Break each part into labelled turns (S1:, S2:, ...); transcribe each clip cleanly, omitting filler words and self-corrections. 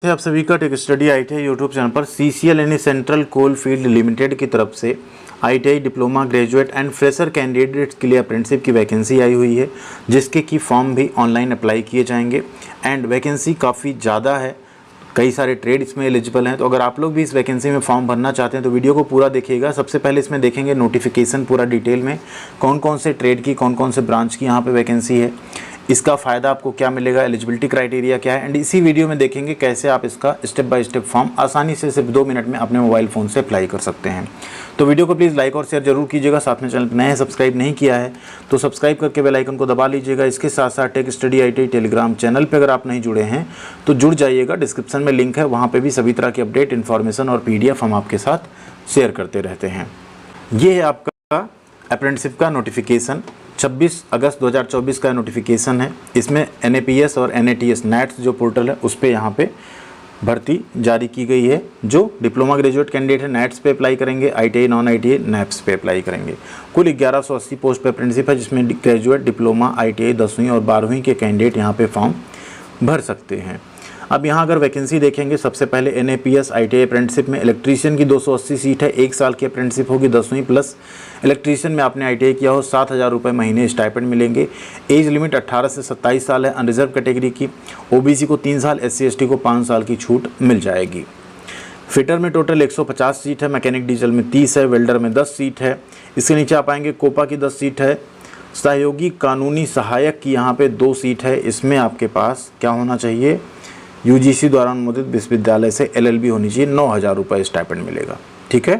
S1: आप सभी का tech study ITI YouTube channel पर CCL यानी सेंट्रल कोल फील्ड लिमिटेड की तरफ से ITI diploma graduate and fresher candidates के लिए अप्रेंटिसशिप की वैकेंसी आई हुई है, जिसके की फॉर्म भी ऑनलाइन अप्लाई किए जाएंगे। एंड वैकेंसी काफ़ी ज़्यादा है, कई सारे ट्रेड इसमें एलिजिबल हैं। तो अगर आप लोग भी इस वैकेंसी में फॉर्म भरना चाहते हैं तो वीडियो को पूरा देखिएगा। सबसे पहले इसमें देखेंगे नोटिफिकेशन पूरा डिटेल में, कौन कौन से ट्रेड की, कौन कौन से ब्रांच की यहाँ पे वैकेंसी है, इसका फ़ायदा आपको क्या मिलेगा, एलिजिबिलिटी क्राइटेरिया क्या है। एंड इसी वीडियो में देखेंगे कैसे आप इसका स्टेप बाय स्टेप फॉर्म आसानी से सिर्फ 2 मिनट में अपने मोबाइल फ़ोन से अप्लाई कर सकते हैं। तो वीडियो को प्लीज़ लाइक और शेयर जरूर कीजिएगा। साथ में चैनल पर नए हैं, सब्सक्राइब नहीं किया है तो सब्सक्राइब करके बेल आइकन को दबा लीजिएगा। इसके साथ साथ tech study ITI Telegram channel पर अगर आप नहीं जुड़े हैं तो जुड़ जाइएगा, डिस्क्रिप्शन में लिंक है, वहाँ पर भी सभी तरह की अपडेट, इन्फॉर्मेशन और PDF हम आपके साथ शेयर करते रहते हैं। ये है आपका अप्रेंटिसशिप का नोटिफिकेशन, 26 अगस्त 2024 का नोटिफिकेशन है। इसमें NAPS और NATS नेट्स जो पोर्टल है उस पर यहाँ पे भर्ती जारी की गई है। जो डिप्लोमा ग्रेजुएट कैंडिडेट है नेट्स पे अप्लाई करेंगे, ITI नॉन ITI NAPS पे अप्लाई करेंगे। कुल 1180 पोस्ट पे अप्रेंटिसशिप है, जिसमें ग्रेजुएट, डिप्लोमा, ITI 10वीं और 12वीं के कैंडिडेट यहाँ पे फॉर्म भर सकते हैं। अब यहाँ अगर वैकेंसी देखेंगे, सबसे पहले NAPS ITI अप्रेंटिसशिप में इलेक्ट्रीशियन की 280 सीट है, 1 साल की अप्रेंटिसशिप होगी, 10वीं प्लस इलेक्ट्रीशियन में आपने ITI किया हो, 7,000 रुपये महीने स्टाइपेंड मिलेंगे। एज लिमिट 18 से 27 साल है अनरिजर्व कैटेगरी की। OBC को 3 साल, SC ST को 5 साल की छूट मिल जाएगी। फिटर में टोटल 150 सीट है, मैकेनिक डीजल में 30 है, वेल्डर में 10 सीट है। इसके नीचे आ पाएंगे कोपा की 10 सीट है, सहयोगी कानूनी सहायक की यहाँ पे 2 सीट है। इसमें आपके पास क्या होना चाहिए, UGC द्वारा अनुमोदित विश्वविद्यालय से LLB होनी चाहिए, 9,000 रुपये स्टाइपेंड मिलेगा। ठीक है।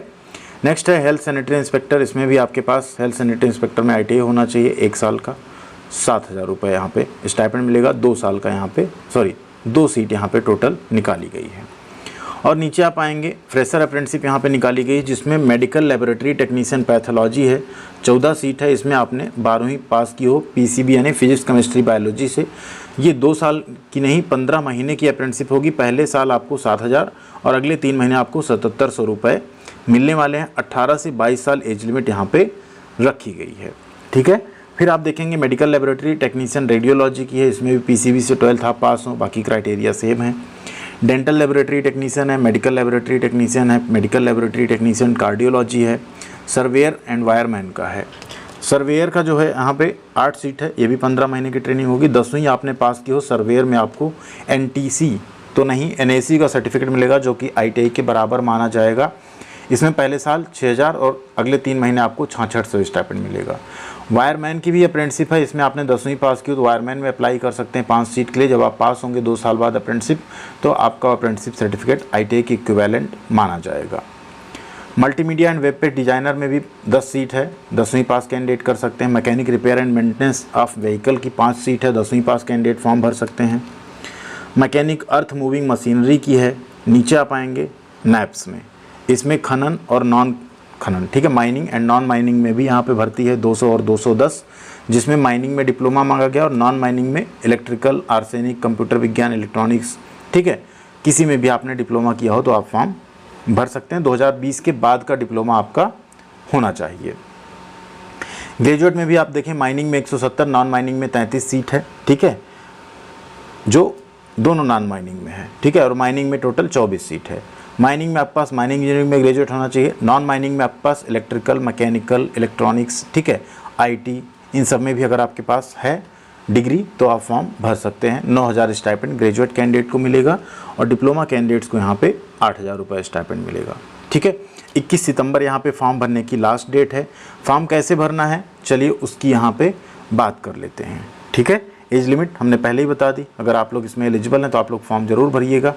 S1: नेक्स्ट है हेल्थ सैनिटरी इंस्पेक्टर, इसमें भी आपके पास हेल्थ सैनिटरी इंस्पेक्टर में ITI होना चाहिए, 1 साल का, 7,000 रुपये यहाँ पे स्टाइपेंड मिलेगा। 2 साल का यहाँ पे 2 सीट यहाँ पे टोटल निकाली गई है। और नीचे आप आएंगे फ्रेशर अप्रेंटिसशिप यहाँ पे निकाली गई, जिसमें मेडिकल लेबोरेटरी टेक्नीशियन पैथोलॉजी है, 14 सीट है। इसमें आपने 12वीं पास की हो, PCB यानी फिजिक्स केमिस्ट्री बायोलॉजी से। ये 2 साल की नहीं 15 महीने की अप्रेंटिसशिप होगी। पहले साल आपको 7,000 और अगले 3 महीने आपको 7,700 रुपये मिलने वाले हैं। 18 से 22 साल एज लिमिट यहाँ पे रखी गई है। ठीक है। फिर आप देखेंगे मेडिकल लेबोरेटरी टेक्नीशियन रेडियोलॉजी की है, इसमें भी PCB से 12th आप पास हो, बाकी क्राइटेरिया सेम है। डेंटल लेबोरेटरी टेक्नीशियन है, मेडिकल लेबोरेटरी टेक्नीशियन है, मेडिकल लेबोरेटरी टेक्नीशियन कार्डियोलॉजी है, सर्वेयर एंड वायरमैन का है। सर्वेयर का जो है यहाँ पे 8 सीट है, ये भी 15 महीने की ट्रेनिंग होगी। 10वीं आपने पास की हो, सर्वेयर में आपको NTC तो नहीं NAC का सर्टिफिकेट मिलेगा, जो कि ITI के बराबर माना जाएगा। इसमें पहले साल 6,000 और अगले 3 महीने आपको 6600 स्टाइपेंड मिलेगा। वायरमैन की भी अप्रेंटिसशिप है, इसमें आपने 10वीं पास की हो तो वायरमैन में अप्लाई कर सकते हैं 5 सीट के लिए। जब आप पास होंगे 2 साल बाद अप्रेंटिसशिप, तो आपका अप्रेंटिसशिप सर्टिफिकेट ITI के इक्विवेलेंट माना जाएगा। Multimedia and web page designer में भी 10 सीट है, 10वीं पास कैंडिडेट कर सकते हैं। Mechanic repair and maintenance of vehicle की 5 सीट है, 10वीं पास कैंडिडेट फॉर्म भर सकते हैं। मैकेनिक अर्थ मूविंग मशीनरी की है। नीचे आ पाएंगे NAPS में, इसमें खनन और नॉन खनन, ठीक है, माइनिंग एंड नॉन माइनिंग में भी यहाँ पे भर्ती है 200 और 210, जिसमें माइनिंग में डिप्लोमा मांगा गया और नॉन माइनिंग में इलेक्ट्रिकल, आर्सेनिक, कंप्यूटर विज्ञान, इलेक्ट्रॉनिक्स। ठीक है, किसी में भी आपने डिप्लोमा किया हो तो आप फॉर्म भर सकते हैं। 2020 के बाद का डिप्लोमा आपका होना चाहिए। ग्रेजुएट में भी आप देखें, माइनिंग में 170, नॉन माइनिंग में 33 सीट है। ठीक है, जो दोनों नॉन माइनिंग में है। ठीक है, और माइनिंग में टोटल 24 सीट है। माइनिंग में आपके पास माइनिंग इंजीनियरिंग में ग्रेजुएट होना चाहिए। नॉन माइनिंग में आपके पास इलेक्ट्रिकल, मैकेनिकल, इलेक्ट्रॉनिक्स, ठीक है, IT, इन सब में भी अगर आपके पास है डिग्री तो आप फॉर्म भर सकते हैं। 9,000 स्टाइपेंड ग्रेजुएट कैंडिडेट को मिलेगा और डिप्लोमा कैंडिडेट्स को यहाँ पे 8,000 रुपये स्टाइपेंड मिलेगा। ठीक है, 21 सितंबर यहाँ पे फॉर्म भरने की लास्ट डेट है। फॉर्म कैसे भरना है, चलिए उसकी यहाँ पे बात कर लेते हैं। ठीक है, एज लिमिट हमने पहले ही बता दी, अगर आप लोग इसमें एलिजिबल हैं तो आप लोग फॉर्म ज़रूर भरिएगा।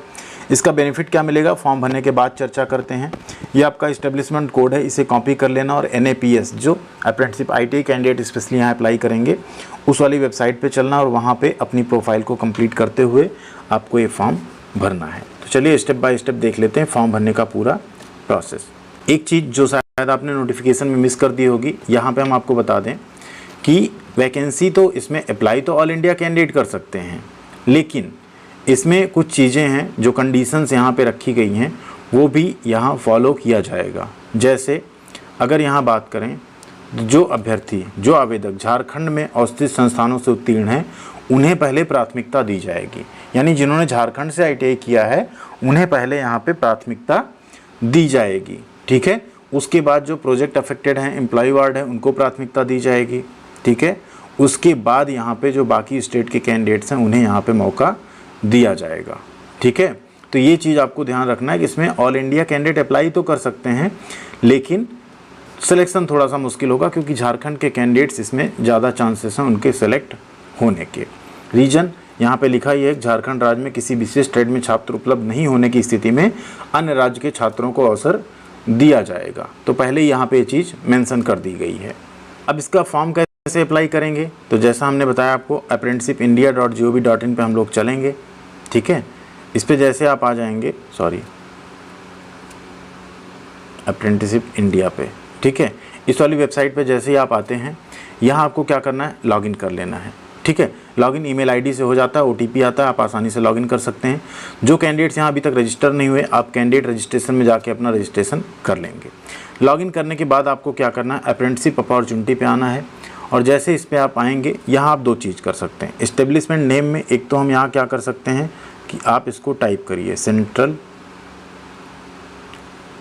S1: इसका बेनिफिट क्या मिलेगा, फॉर्म भरने के बाद चर्चा करते हैं। ये आपका इस्टेब्लिशमेंट कोड है, इसे कॉपी कर लेना और NAPS जो अप्रेंटिसशिप ITI कैंडिडेट स्पेशली यहाँ अप्लाई करेंगे, उस वाली वेबसाइट पे चलना और वहाँ पे अपनी प्रोफाइल को कंप्लीट करते हुए आपको ये फॉर्म भरना है। तो चलिए स्टेप बाय स्टेप देख लेते हैं फॉर्म भरने का पूरा प्रोसेस। एक चीज़ जो शायद आपने नोटिफिकेशन में मिस कर दी होगी, यहाँ पर हम आपको बता दें कि वैकेंसी तो इसमें अप्लाई तो ऑल इंडिया कैंडिडेट कर सकते हैं, लेकिन इसमें कुछ चीज़ें हैं जो कंडीशंस यहाँ पे रखी गई हैं, वो भी यहाँ फॉलो किया जाएगा। जैसे अगर यहाँ बात करें, जो अभ्यर्थी, जो आवेदक झारखंड में अवस्थित संस्थानों से उत्तीर्ण हैं, उन्हें पहले प्राथमिकता दी जाएगी। यानी जिन्होंने झारखंड से ITI किया है उन्हें पहले यहाँ पे प्राथमिकता दी जाएगी, ठीक है। उसके बाद जो प्रोजेक्ट अफेक्टेड हैं, एम्प्लॉय वार्ड है, उनको प्राथमिकता दी जाएगी, ठीक है। उसके बाद यहाँ पे जो बाकी स्टेट के कैंडिडेट्स हैं उन्हें यहाँ पे मौका दिया जाएगा, ठीक है। तो ये चीज़ आपको ध्यान रखना है कि इसमें ऑल इंडिया कैंडिडेट अप्लाई तो कर सकते हैं, लेकिन सिलेक्शन थोड़ा सा मुश्किल होगा क्योंकि झारखंड के कैंडिडेट्स इसमें ज़्यादा चांसेस हैं उनके सेलेक्ट होने के। रीजन यहाँ पे लिखा ही है, झारखंड राज्य में किसी विशेष ट्रेड में छात्र उपलब्ध नहीं होने की स्थिति में अन्य राज्य के छात्रों को अवसर दिया जाएगा। तो पहले यहाँ पे ये चीज़ मेंशन कर दी गई है। अब इसका फॉर्म कैसे अप्लाई करेंगे, तो जैसा हमने बताया आपको, apprenticeshipindia.gov.in पे हम लोग चलेंगे, ठीक है। इस पर जैसे आप आ जाएंगे, अप्रेंटिसशिप इंडिया पे, ठीक है। इस वाली वेबसाइट पे जैसे ही आप आते हैं, यहाँ आपको क्या करना है, लॉगिन कर लेना है, ठीक है। लॉगिन ईमेल आईडी से हो जाता है, OTP आता है, आप आसानी से लॉगिन कर सकते हैं। जो कैंडिडेट्स यहाँ अभी तक रजिस्टर नहीं हुए, आप कैंडिडेट रजिस्ट्रेशन में जाके अपना रजिस्ट्रेशन कर लेंगे। लॉगिन करने के बाद आपको क्या करना है, अप्रेंटिसशिप अपॉर्चुनिटी पे आना है। और जैसे इस पर आप आएंगे, यहाँ आप दो चीज़ कर सकते हैं। इस्टेब्लिशमेंट नेम में एक तो हम यहाँ क्या कर सकते हैं कि आप इसको टाइप करिए सेंट्रल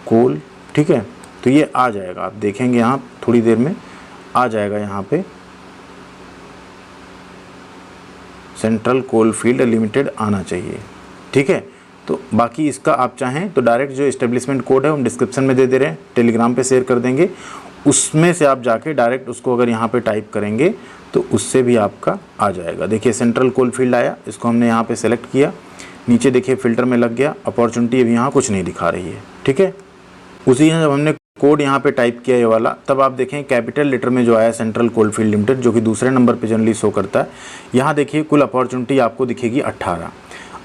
S1: कोल, ठीक है। तो ये आ जाएगा, आप देखेंगे यहाँ थोड़ी देर में आ जाएगा, यहाँ पे सेंट्रल कोल फील्ड लिमिटेड आना चाहिए, ठीक है। तो बाकी इसका आप चाहें तो डायरेक्ट जो इस्टेब्लिशमेंट कोड है हम डिस्क्रिप्शन में दे रहे हैं, टेलीग्राम पे शेयर कर देंगे, उसमें से आप जाके डायरेक्ट उसको अगर यहाँ पे टाइप करेंगे तो उससे भी आपका आ जाएगा। देखिए सेंट्रल कोल फील्ड आया, इसको हमने यहाँ पे सेलेक्ट किया, नीचे देखिए फिल्टर में लग गया, अपॉर्चुनिटी अभी यहाँ कुछ नहीं दिखा रही है, ठीक है। उसी जब हमने कोड यहाँ पे टाइप किया ये वाला, तब आप देखें कैपिटल लेटर में जो आया सेंट्रल कोल फील्ड लिमिटेड, जो कि दूसरे नंबर पे जनरली शो करता है। यहाँ देखिए कुल अपॉर्चुनिटी आपको दिखेगी 18।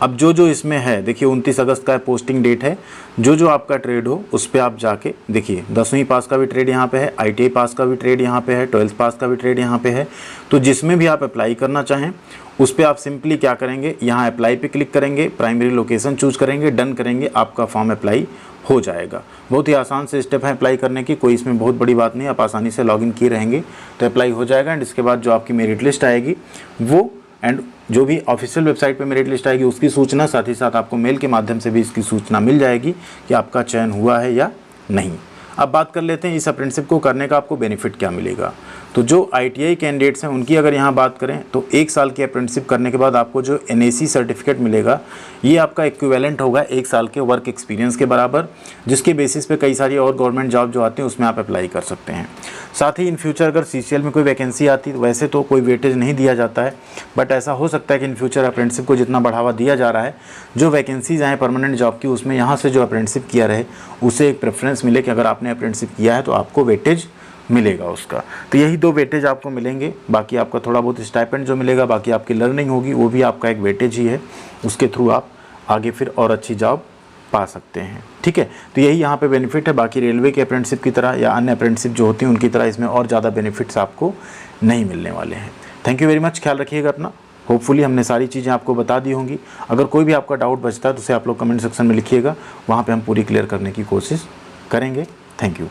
S1: अब जो इसमें है देखिए 29 अगस्त का पोस्टिंग डेट है। जो आपका ट्रेड हो उस पर आप जाके देखिए, 10वीं पास का भी ट्रेड यहाँ पे है, ITI पास का भी ट्रेड यहाँ पे है, 12th पास का भी ट्रेड यहाँ पे है। तो जिसमें भी आप अप्लाई करना चाहें उस पर आप सिंपली क्या करेंगे, यहाँ अप्लाई पे क्लिक करेंगे, प्राइमरी लोकेशन चूज करेंगे, डन करेंगे, आपका फॉर्म अप्लाई हो जाएगा। बहुत ही आसान से स्टेप है अप्लाई करने की, कोई इसमें बहुत बड़ी बात नहीं, आप आसानी से लॉगिन किए रहेंगे तो अप्लाई हो जाएगा। एंड इसके बाद जो आपकी मेरिट लिस्ट आएगी वो, एंड जो भी ऑफिशियल वेबसाइट पे मेरिट लिस्ट आएगी उसकी सूचना, साथ ही साथ आपको मेल के माध्यम से भी इसकी सूचना मिल जाएगी कि आपका चयन हुआ है या नहीं। अब बात कर लेते हैं इस अप्रेंटिसशिप को करने का आपको बेनिफिट क्या मिलेगा। तो जो ITI कैंडिडेट्स हैं उनकी अगर यहाँ बात करें तो 1 साल की अप्रेंटिसशिप करने के बाद आपको जो NAC सर्टिफिकेट मिलेगा, ये आपका इक्विवेलेंट होगा 1 साल के वर्क एक्सपीरियंस के बराबर, जिसके बेसिस पे कई सारी और गवर्नमेंट जॉब जो आती हैं उसमें आप अप्लाई कर सकते हैं। साथ ही इन फ्यूचर अगर CCL में कोई वैकेंसी आती है, वैसे तो कोई वेटेज नहीं दिया जाता है, बट ऐसा हो सकता है कि इन फ्यूचर अप्रेंटिसशिप को जितना बढ़ावा दिया जा रहा है, जो वैकेंसीज आए परमानेंट जॉब की, उसमें यहाँ से जो अप्रेंटिसशिप किया रहे उसे एक प्रेफरेंस मिले कि अगर आपने अप्रेंटिसशिप किया है तो आपको वेटेज मिलेगा उसका। तो यही 2 वेटेज आपको मिलेंगे। बाकी आपका थोड़ा बहुत स्टाइपेंड जो मिलेगा, बाकी आपकी लर्निंग होगी वो भी आपका एक वेटेज ही है, उसके थ्रू आप आगे फिर और अच्छी जॉब पा सकते हैं, ठीक है। तो यही यहाँ पे बेनिफिट है। बाकी रेलवे के अप्रेंटिसशिप की तरह या अन्य अप्रेंटिसशिप जो होती हैं उनकी तरह इसमें और ज़्यादा बेनिफिट्स आपको नहीं मिलने वाले हैं। थैंक यू वेरी मच, ख्याल रखिएगा अपना। होपफुली हमने सारी चीज़ें आपको बता दी होंगी। अगर कोई भी आपका डाउट बचता है तो उसे आप लोग कमेंट सेक्शन में लिखिएगा, वहाँ पर हम पूरी क्लियर करने की कोशिश करेंगे। Thank you.